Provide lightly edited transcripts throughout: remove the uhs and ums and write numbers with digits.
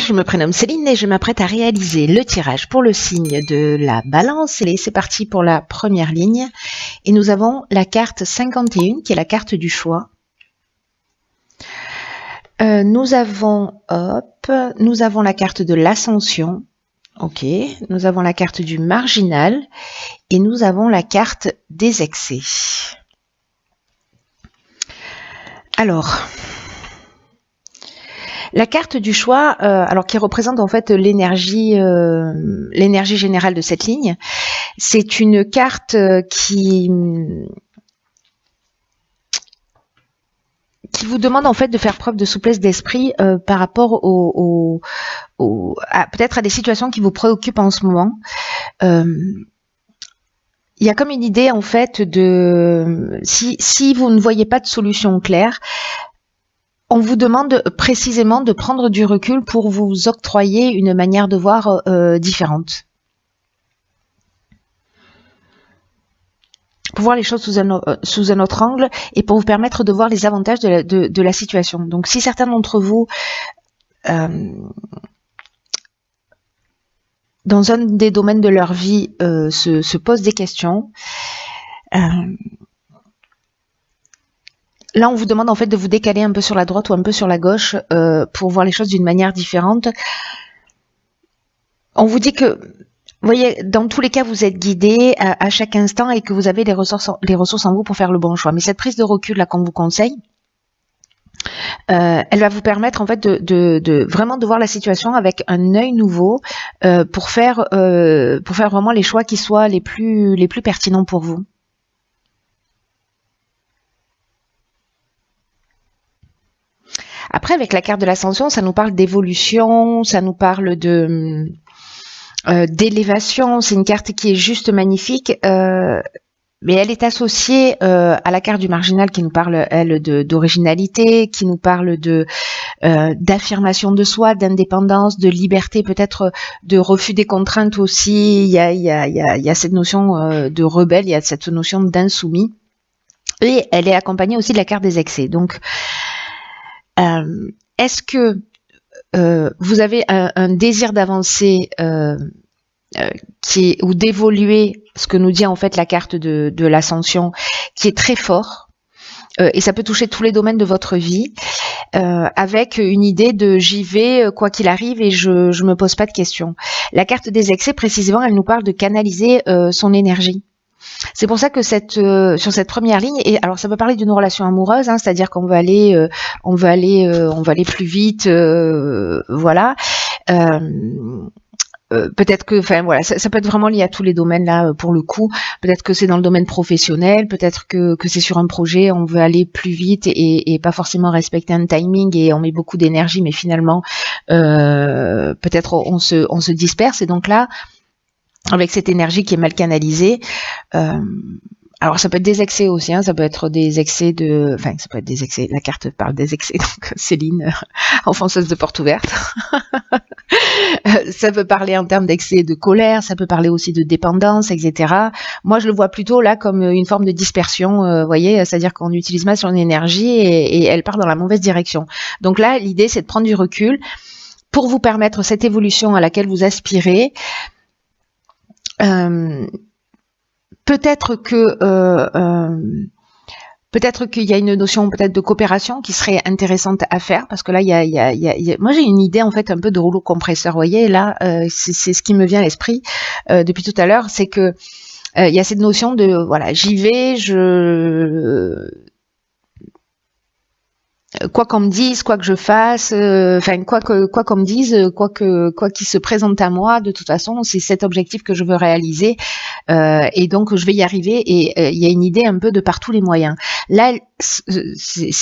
Je me prénomme Céline et je m'apprête à réaliser le tirage pour le signe de la balance. Et c'est parti pour la première ligne. Et nous avons la carte 51 qui est la carte du choix. Nous avons la carte de l'ascension. Ok. Nous avons la carte du marginal et nous avons la carte des excès. Alors, la carte du choix, alors qui représente en fait l'énergie générale de cette ligne, c'est une carte qui vous demande en fait de faire preuve de souplesse d'esprit par rapport peut-être à des situations qui vous préoccupent en ce moment. Il y a comme une idée en fait de si vous ne voyez pas de solution claire, on vous demande précisément de prendre du recul pour vous octroyer une manière de voir différente. Pour voir les choses sous un autre angle et pour vous permettre de voir les avantages de la situation. Donc si certains d'entre vous, dans un des domaines de leur vie, se posent des questions, là, on vous demande en fait de vous décaler un peu sur la droite ou un peu sur la gauche pour voir les choses d'une manière différente. On vous dit que, vous voyez, dans tous les cas, vous êtes guidé à chaque instant et que vous avez les ressources en vous pour faire le bon choix. Mais cette prise de recul là qu'on vous conseille, elle va vous permettre en fait de vraiment de voir la situation avec un œil nouveau pour faire vraiment les choix qui soient les plus pertinents pour vous. Après, avec la carte de l'ascension, ça nous parle d'évolution, ça nous parle d'élévation. C'est une carte qui est juste magnifique, mais elle est associée à la carte du marginal qui nous parle, elle, d'originalité, qui nous parle d'affirmation de soi, d'indépendance, de liberté, peut-être de refus des contraintes aussi. Il y a cette notion de rebelle, il y a cette notion d'insoumis. Et elle est accompagnée aussi de la carte des excès. Donc, est-ce que vous avez un désir d'avancer ou d'évoluer, ce que nous dit en fait la carte de l'ascension, qui est très fort, et ça peut toucher tous les domaines de votre vie, avec une idée de j'y vais quoi qu'il arrive et je me pose pas de questions. La carte des excès, précisément, elle nous parle de canaliser son énergie. C'est pour ça que sur cette première ligne, et alors ça peut parler d'une relation amoureuse, hein, c'est-à-dire qu'on va aller plus vite, voilà. Peut-être que, enfin voilà, ça peut être vraiment lié à tous les domaines là pour le coup. Peut-être que c'est dans le domaine professionnel, peut-être que c'est sur un projet, on veut aller plus vite et pas forcément respecter un timing et on met beaucoup d'énergie, mais finalement peut-être on se disperse et donc là, avec cette énergie qui est mal canalisée, alors ça peut être des excès aussi, hein, ça peut être des excès ça peut être des excès, la carte parle des excès, donc Céline, enfonceuse de porte ouverte. Ça peut parler en termes d'excès de colère, ça peut parler aussi de dépendance, etc. Moi, je le vois plutôt là comme une forme de dispersion, vous voyez, c'est-à-dire qu'on utilise mal son énergie et elle part dans la mauvaise direction. Donc là, l'idée, c'est de prendre du recul pour vous permettre cette évolution à laquelle vous aspirez. Peut-être qu'il y a une notion peut-être de coopération qui serait intéressante à faire parce que là moi j'ai une idée en fait un peu de rouleau compresseur, vous voyez là, c'est ce qui me vient à l'esprit depuis tout à l'heure, c'est que il y a cette notion de voilà, j'y vais, quoi qu'on me dise, quoi que je fasse, enfin quoi qu'on me dise, quoi qu'il se présente à moi, de toute façon, c'est cet objectif que je veux réaliser, et donc je vais y arriver. Et il y a une idée un peu de par tous les moyens. Là, c'est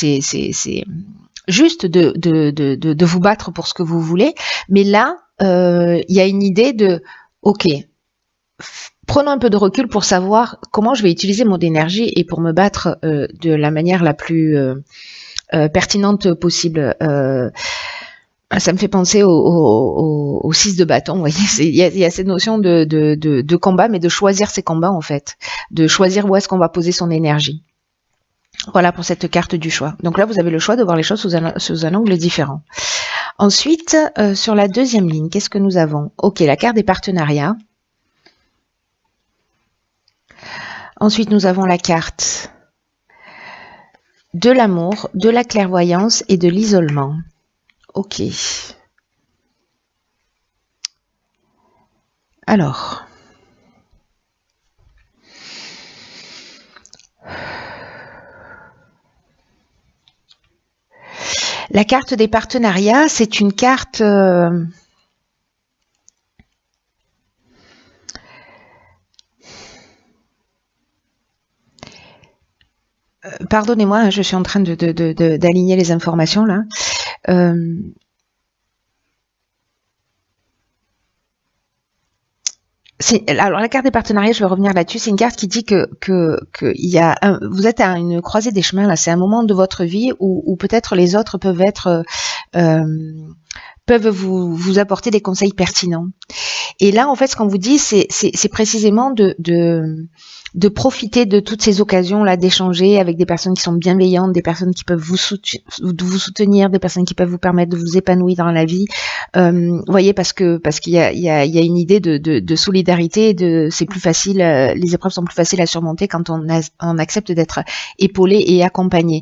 juste de vous battre pour ce que vous voulez, mais là, il y a une idée de, ok, prenons un peu de recul pour savoir comment je vais utiliser mon énergie et pour me battre de la manière la plus pertinente possible. Ça me fait penser au 6 de bâton, vous voyez, il y a cette notion de combat, mais de choisir ses combats en fait, de choisir où est-ce qu'on va poser son énergie. Voilà pour cette carte du choix. Donc là, vous avez le choix de voir les choses sous un angle différent. Ensuite, sur la deuxième ligne, qu'est-ce que nous avons? Ok, la carte des partenariats. Ensuite, nous avons la carte de l'amour, de la clairvoyance et de l'isolement. Ok. Alors. La carte des partenariats, c'est une carte... Pardonnez-moi, je suis en train d'aligner les informations là. Alors la carte des partenariats, je vais revenir là-dessus. C'est une carte qui dit que il y a vous êtes à une croisée des chemins là. C'est un moment de votre vie où peut-être les autres peuvent être peuvent vous apporter des conseils pertinents. Et là, en fait, ce qu'on vous dit, c'est précisément de profiter de toutes ces occasions-là, d'échanger avec des personnes qui sont bienveillantes, des personnes qui peuvent vous soutenir, des personnes qui peuvent vous permettre de vous épanouir dans la vie. Vous voyez, parce qu'il y a une idée de solidarité, c'est plus facile, les épreuves sont plus faciles à surmonter quand on accepte d'être épaulé et accompagné.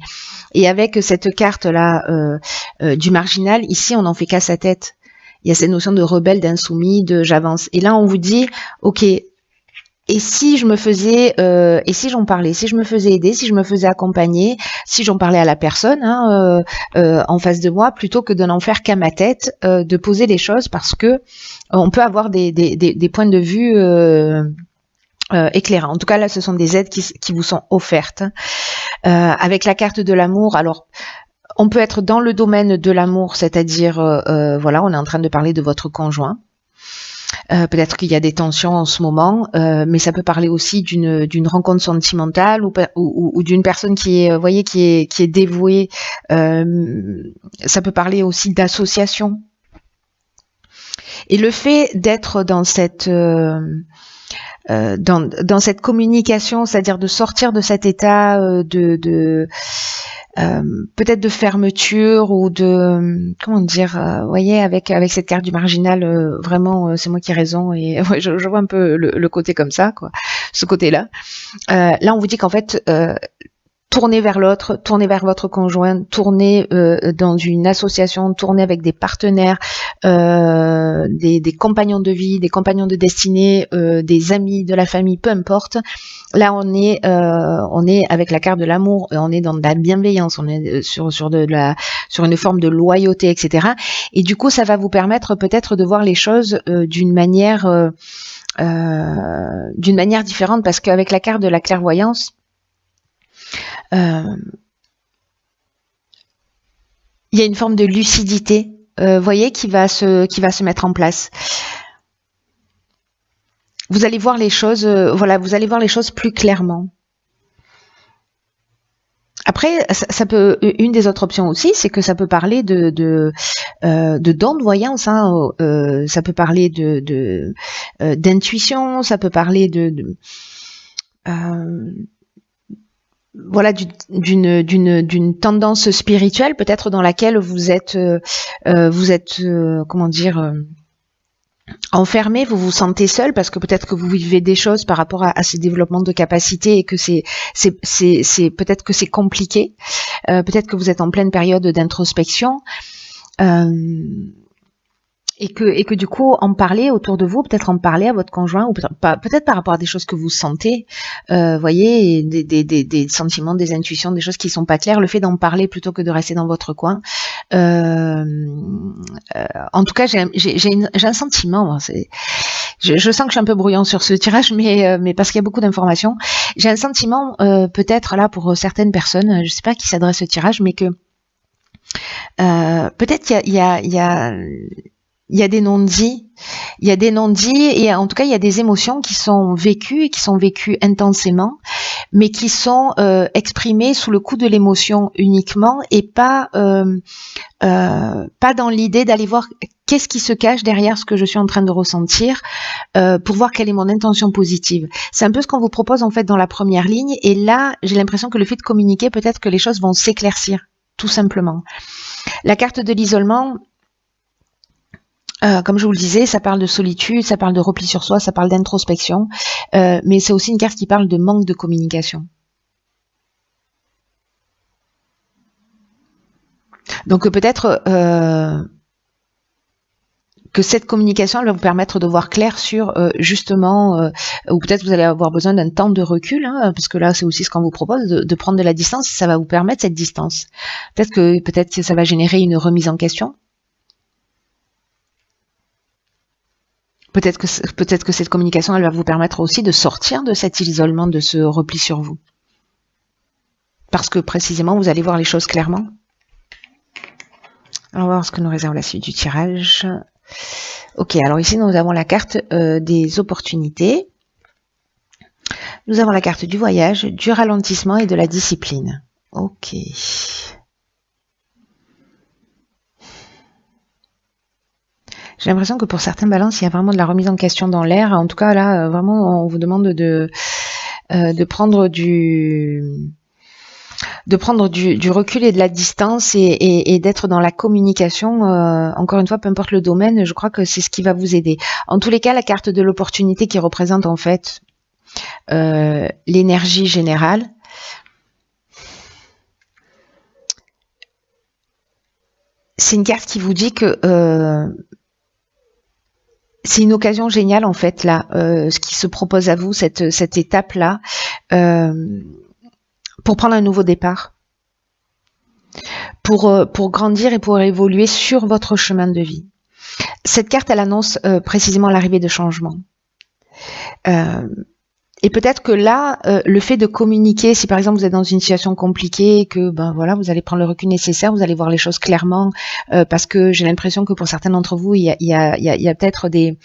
Et avec cette carte-là du marginal, ici, on n'en fait qu'à sa tête. Il y a cette notion de rebelle, d'insoumis, de j'avance. Et là, on vous dit, ok, et si je me faisais, et si j'en parlais, si je me faisais aider, si je me faisais accompagner, si j'en parlais à la personne en face de moi, plutôt que de n'en faire qu'à ma tête, de poser les choses, parce que on peut avoir des points de vue éclairants. En tout cas, là, ce sont des aides qui vous sont offertes. Avec la carte de l'amour, alors on peut être dans le domaine de l'amour, c'est-à-dire, voilà, on est en train de parler de votre conjoint. Peut-être qu'il y a des tensions en ce moment, mais ça peut parler aussi d'une rencontre sentimentale ou d'une personne qui est, voyez, qui est dévouée. Ça peut parler aussi d'association. Et le fait d'être dans cette dans cette communication, c'est-à-dire de sortir de cet état peut-être de fermeture ou de comment dire, vous voyez, avec cette carte du marginal, vraiment c'est moi qui ai raison, et ouais, je vois un peu le côté comme ça, quoi, ce côté-là. Là on vous dit qu'en fait tournez vers l'autre, tournez vers votre conjoint, tournez dans une association, tournez avec des partenaires, des compagnons de vie, des compagnons de destinée, des amis, de la famille, peu importe. Là, on est avec la carte de l'amour, on est dans de la bienveillance, on est sur une forme de loyauté, etc. Et du coup, ça va vous permettre peut-être de voir les choses d'une manière différente, parce qu'avec la carte de la clairvoyance, il y a une forme de lucidité, voyez, qui va se mettre en place. Vous allez voir les choses, voilà, vous allez voir les choses plus clairement. Après, ça peut, une des autres options aussi, c'est que ça peut parler de dons de voyance, hein, ça peut parler d'intuition, ça peut parler voilà, d'une tendance spirituelle, peut-être dans laquelle vous êtes comment dire, enfermé, vous vous sentez seul parce que peut-être que vous vivez des choses par rapport à ces développements de capacité et que c'est peut-être que c'est compliqué, peut-être que vous êtes en pleine période d'introspection. Et que du coup en parler autour de vous, peut-être en parler à votre conjoint, ou peut-être par rapport à des choses que vous sentez, voyez, des sentiments, des intuitions, des choses qui sont pas claires, le fait d'en parler plutôt que de rester dans votre coin. En tout cas, j'ai un sentiment, je sens que je suis un peu brouillon sur ce tirage, mais parce qu'il y a beaucoup d'informations, j'ai un sentiment, peut-être là pour certaines personnes, je sais pas à qui s'adresse ce tirage, mais que peut-être il y a des non-dits, et en tout cas il y a des émotions qui sont vécues et qui sont vécues intensément, mais qui sont exprimées sous le coup de l'émotion uniquement, et pas dans l'idée d'aller voir qu'est-ce qui se cache derrière ce que je suis en train de ressentir, pour voir quelle est mon intention positive. C'est un peu ce qu'on vous propose en fait dans la première ligne, et là j'ai l'impression que le fait de communiquer, peut-être que les choses vont s'éclaircir, tout simplement. La carte de l'isolement, Comme je vous le disais, ça parle de solitude, ça parle de repli sur soi, ça parle d'introspection, mais c'est aussi une carte qui parle de manque de communication. Donc peut-être que cette communication elle va vous permettre de voir clair sur justement, ou peut-être vous allez avoir besoin d'un temps de recul, hein, parce que là c'est aussi ce qu'on vous propose, de prendre de la distance, ça va vous permettre cette distance. Peut-être que ça va générer une remise en question. Peut-être que cette communication elle va vous permettre aussi de sortir de cet isolement, de ce repli sur vous. Parce que précisément vous allez voir les choses clairement. On va voir ce que nous réserve la suite du tirage. Ok, alors ici nous avons la carte des opportunités. Nous avons la carte du voyage, du ralentissement et de la discipline. Ok. J'ai l'impression que pour certains balances, il y a vraiment de la remise en question dans l'air. En tout cas, là, vraiment, on vous demande de prendre du recul et de la distance et d'être dans la communication. Encore une fois, peu importe le domaine, je crois que c'est ce qui va vous aider. En tous les cas, la carte de l'opportunité qui représente en fait l'énergie générale, c'est une carte qui vous dit que c'est une occasion géniale en fait là, ce qui se propose à vous, cette étape-là, pour prendre un nouveau départ, pour grandir et pour évoluer sur votre chemin de vie. Cette carte, elle annonce précisément l'arrivée de changements. Et peut-être que là, le fait de communiquer, si par exemple vous êtes dans une situation compliquée, que ben voilà, vous allez prendre le recul nécessaire, vous allez voir les choses clairement, parce que j'ai l'impression que pour certains d'entre vous, il y a peut-être des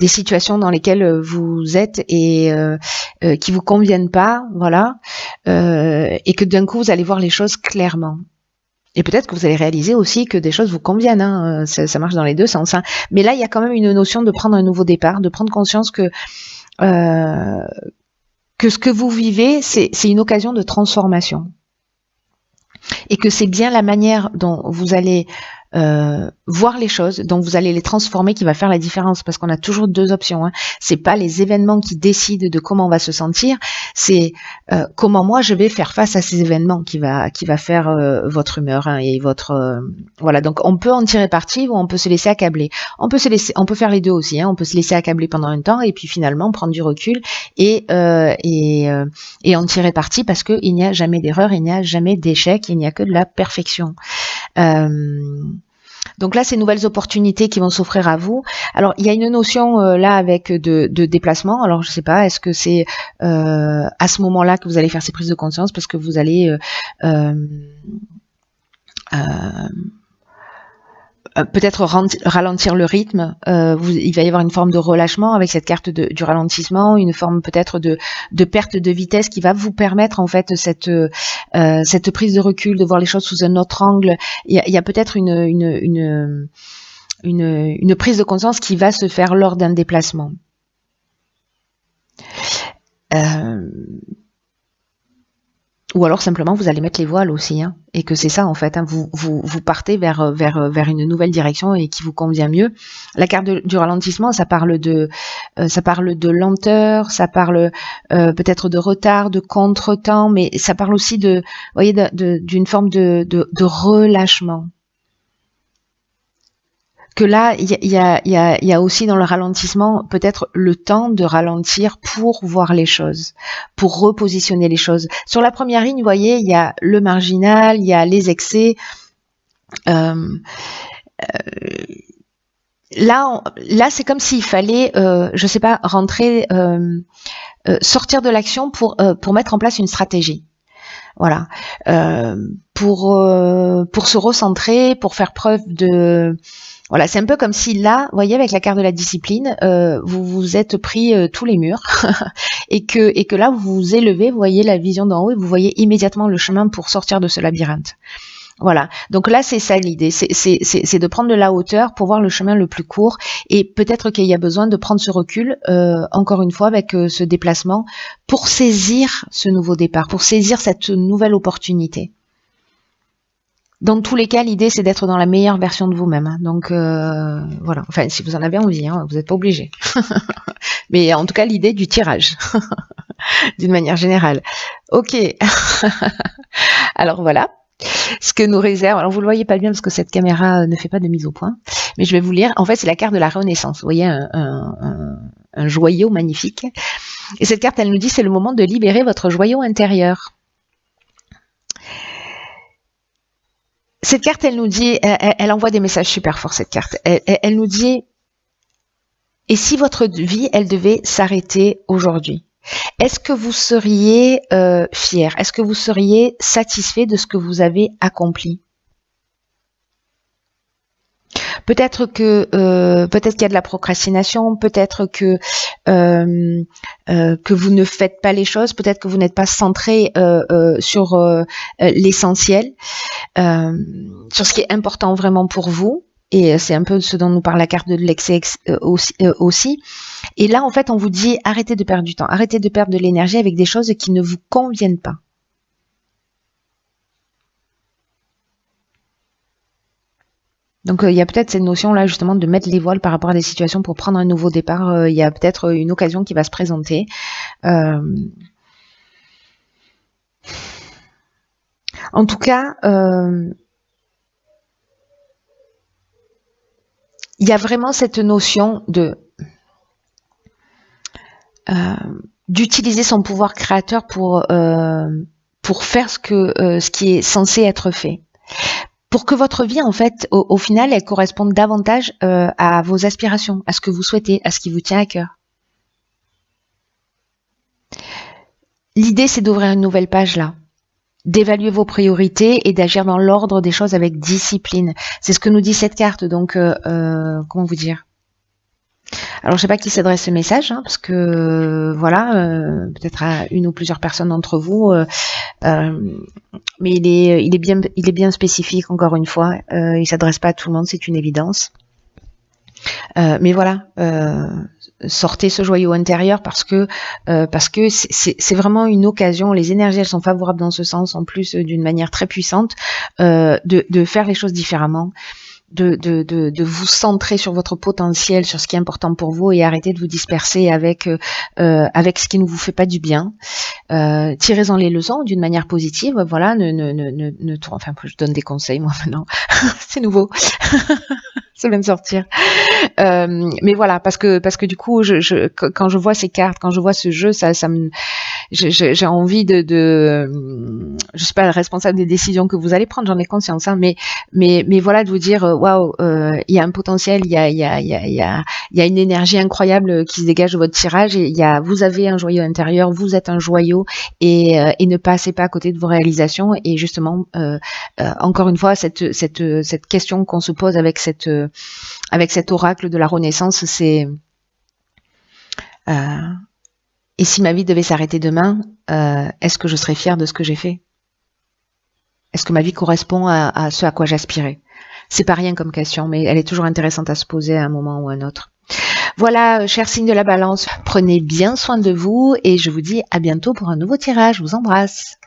situations dans lesquelles vous êtes et qui vous conviennent pas, voilà, et que d'un coup vous allez voir les choses clairement. Et peut-être que vous allez réaliser aussi que des choses vous conviennent, hein, ça marche dans les deux sens. Hein. Mais là, il y a quand même une notion de prendre un nouveau départ, de prendre conscience que ce que vous vivez, c'est une occasion de transformation. Et que c'est bien la manière dont vous allez voir les choses, dont vous allez les transformer qui va faire la différence, parce qu'on a toujours deux options. Hein. C'est pas les événements qui décident de comment on va se sentir, c'est comment moi je vais faire face à ces événements qui va faire votre humeur hein, et votre voilà. Donc on peut en tirer parti ou on peut se laisser accabler. On peut faire les deux aussi. Hein. On peut se laisser accabler pendant un temps et puis finalement prendre du recul et en tirer parti parce que il n'y a jamais d'erreur, il n'y a jamais d'échec, il n'y a que de la perfection. Donc là, ces nouvelles opportunités qui vont s'offrir à vous. Alors, il y a une notion là avec de déplacement. Alors, je sais pas, est-ce que c'est à ce moment-là que vous allez faire ces prises de conscience parce que vous allez peut-être ralentir le rythme, il va y avoir une forme de relâchement avec cette carte du ralentissement, une forme peut-être de perte de vitesse qui va vous permettre en fait cette prise de recul, de voir les choses sous un autre angle. Il y a peut-être une prise de conscience qui va se faire lors d'un déplacement. Ou alors simplement vous allez mettre les voiles aussi, hein, et que c'est ça en fait, hein, vous partez vers une nouvelle direction et qui vous convient mieux. La carte du ralentissement, ça parle de lenteur, ça parle peut-être de retard, de contretemps, mais ça parle aussi d'une forme de relâchement. Que là, il y a aussi dans le ralentissement peut-être le temps de ralentir pour voir les choses, pour repositionner les choses. Sur la première ligne, vous voyez, il y a le marginal, il y a les excès. Là, c'est comme s'il fallait, je sais pas, rentrer, sortir de l'action pour mettre en place une stratégie. Voilà, pour se recentrer, pour faire preuve de... Voilà, c'est un peu comme si là, vous voyez, avec la carte de la discipline, vous vous êtes pris tous les murs et que là, vous vous élevez, vous voyez la vision d'en haut et vous voyez immédiatement le chemin pour sortir de ce labyrinthe. Voilà, donc là, c'est ça l'idée, c'est de prendre de la hauteur pour voir le chemin le plus court et peut-être qu'il y a besoin de prendre ce recul, encore une fois, avec ce déplacement pour saisir ce nouveau départ, pour saisir cette nouvelle opportunité. Dans tous les cas, l'idée, c'est d'être dans la meilleure version de vous-même. Hein. Donc, voilà. Enfin, si vous en avez envie, hein, vous n'êtes pas obligé. Mais en tout cas, l'idée du tirage, d'une manière générale. Ok. Alors, voilà. Ce que nous réserve... Alors, vous le voyez pas bien parce que cette caméra ne fait pas de mise au point. Mais je vais vous lire. En fait, c'est la carte de la Renaissance. Vous voyez, un joyau magnifique. Et cette carte, elle nous dit, c'est le moment de libérer votre joyau intérieur. Cette carte, elle nous dit, elle envoie des messages super forts, cette carte. Elle nous dit, et si votre vie, elle devait s'arrêter aujourd'hui, est-ce que vous seriez fier? Est-ce que vous seriez satisfait de ce que vous avez accompli? Peut-être qu'il y a de la procrastination, peut-être que vous ne faites pas les choses, peut-être que vous n'êtes pas centré sur l'essentiel, sur ce qui est important vraiment pour vous. Et c'est un peu ce dont nous parle la carte de l'excès aussi. Et là, en fait, on vous dit arrêtez de perdre du temps, arrêtez de perdre de l'énergie avec des choses qui ne vous conviennent pas. Donc il y a peut-être cette notion-là justement de mettre les voiles par rapport à des situations pour prendre un nouveau départ. Il y a peut-être une occasion qui va se présenter. En tout cas, il y a vraiment cette notion de d'utiliser son pouvoir créateur pour faire ce qui est censé être fait. Pour que votre vie, en fait, au final, elle corresponde davantage à vos aspirations, à ce que vous souhaitez, à ce qui vous tient à cœur. L'idée, c'est d'ouvrir une nouvelle page là, d'évaluer vos priorités et d'agir dans l'ordre des choses avec discipline. C'est ce que nous dit cette carte, donc, comment vous dire ? Alors, je sais pas qui s'adresse ce message, hein, parce que, voilà, peut-être à une ou plusieurs personnes d'entre vous, mais il est bien spécifique, encore une fois. Il s'adresse pas à tout le monde, c'est une évidence. Mais voilà, sortez ce joyau intérieur parce que c'est vraiment une occasion. Les énergies, elles sont favorables dans ce sens, en plus d'une manière très puissante, de faire les choses différemment. De vous centrer sur votre potentiel, sur ce qui est important pour vous et arrêter de vous disperser avec ce qui ne vous fait pas du bien. Tirez-en les leçons d'une manière positive. Voilà, enfin, je donne des conseils moi maintenant. C'est nouveau. Ça vient de sortir. Mais voilà, parce que du coup, quand je vois ces cartes, quand je vois ce jeu, j'ai envie je suis pas le responsable des décisions que vous allez prendre, j'en ai conscience, hein, mais voilà, de vous dire, waouh, il y a un potentiel, il y a une énergie incroyable qui se dégage de votre tirage, et vous avez un joyau intérieur, vous êtes un joyau, et ne passez pas à côté de vos réalisations. Et justement, encore une fois, cette question qu'on se pose avec cet oracle de la Renaissance, c'est et si ma vie devait s'arrêter demain, est-ce que je serais fière de ce que j'ai fait? Est-ce que ma vie correspond à ce à quoi j'aspirais? C'est pas rien comme question, mais elle est toujours intéressante à se poser à un moment ou à un autre. Voilà, chers signes de la Balance, prenez bien soin de vous et je vous dis à bientôt pour un nouveau tirage. Je vous embrasse.